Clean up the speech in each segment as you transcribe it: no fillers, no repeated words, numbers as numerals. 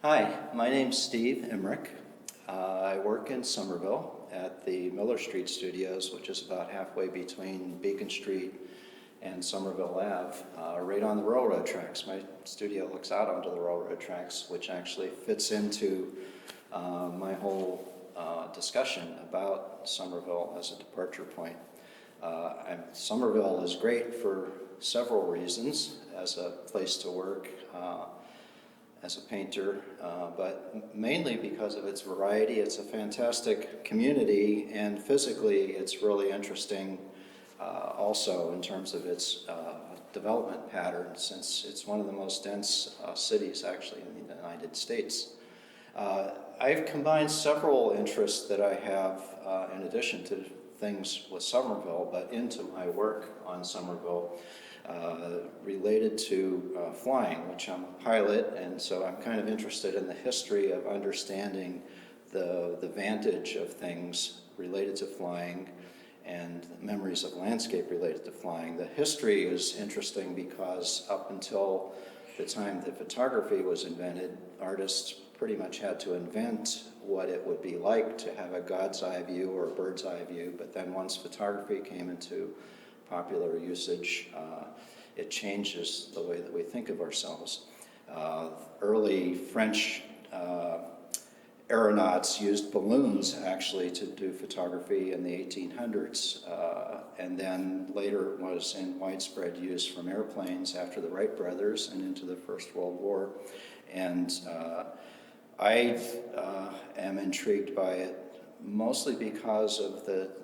Hi, my name's Steve Imrich. I work in Somerville at the Miller Street Studios, which is about halfway between Beacon Street and Somerville Ave, right on the railroad tracks. My studio looks out onto the railroad tracks, which actually fits into my whole discussion about Somerville as a departure point. Somerville is great for several reasons as a place to work, as a painter, but mainly because of its variety. It's a fantastic community, and physically it's really interesting also in terms of its development pattern, since it's one of the most dense cities actually in the United States. I've combined several interests that I have in addition to things with Somerville, but into my work on Somerville, related to flying, which I'm a pilot, and so I'm kind of interested in the history of understanding the vantage of things related to flying and memories of landscape related to flying. The history is interesting because up until the time that photography was invented, artists pretty much had to invent what it would be like to have a God's eye view or a bird's eye view, but then once photography came into popular usage, it changes the way that we think of ourselves. Early French aeronauts used balloons actually to do photography in the 1800s, and then later it was in widespread use from airplanes after the Wright brothers and into the First World War. And I am intrigued by it mostly because of the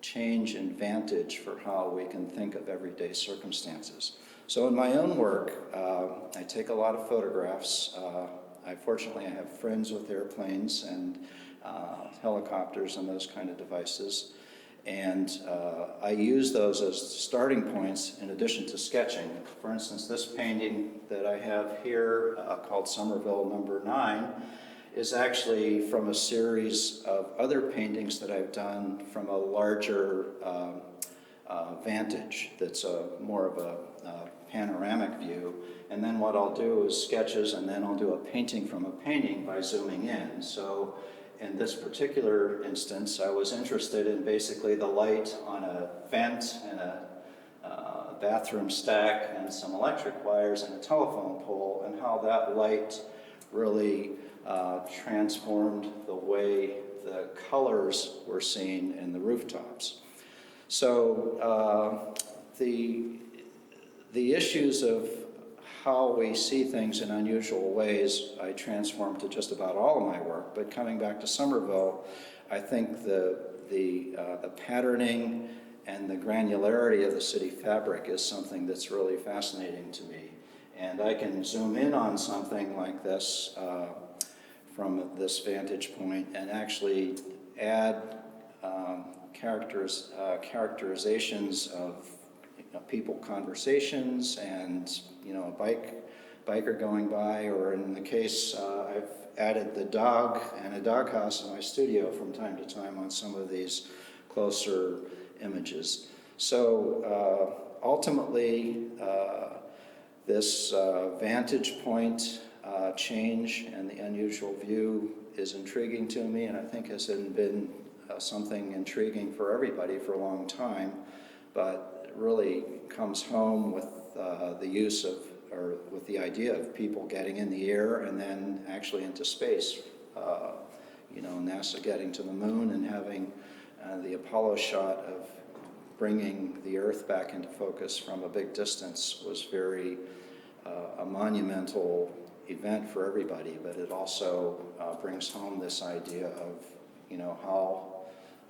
change in vantage for how we can think of everyday circumstances. So in my own work, I take a lot of photographs. Fortunately, I have friends with airplanes and helicopters and those kind of devices. And I use those as starting points in addition to sketching. For instance, this painting that I have here called Somerville Number 9 is actually from a series of other paintings that I've done from a larger vantage that's more of a panoramic view. And then what I'll do is sketches, and then I'll do a painting from a painting by zooming in. So in this particular instance, I was interested in basically the light on a vent and a bathroom stack and some electric wires and a telephone pole, and how that light really transformed the way the colors were seen in the rooftops. So the issues of how we see things in unusual ways, I transform to just about all of my work. But coming back to Somerville, I think the patterning and the granularity of the city fabric is something that's really fascinating to me. And I can zoom in on something like this from this vantage point and actually add characterizations of people conversations and a biker going by, or in the case I've added the dog and a doghouse in my studio from time to time on some of these closer images. So ultimately this vantage point change and the unusual view is intriguing to me, and I think has been something intriguing for everybody for a long time, but it really comes home with the use of, or with the idea of people getting in the air and then actually into space. NASA getting to the moon and having the Apollo shot of bringing the Earth back into focus from a big distance was very a monumental event for everybody, but it also brings home this idea of how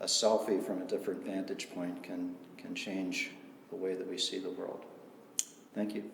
a selfie from a different vantage point can change the way that we see the world. Thank you.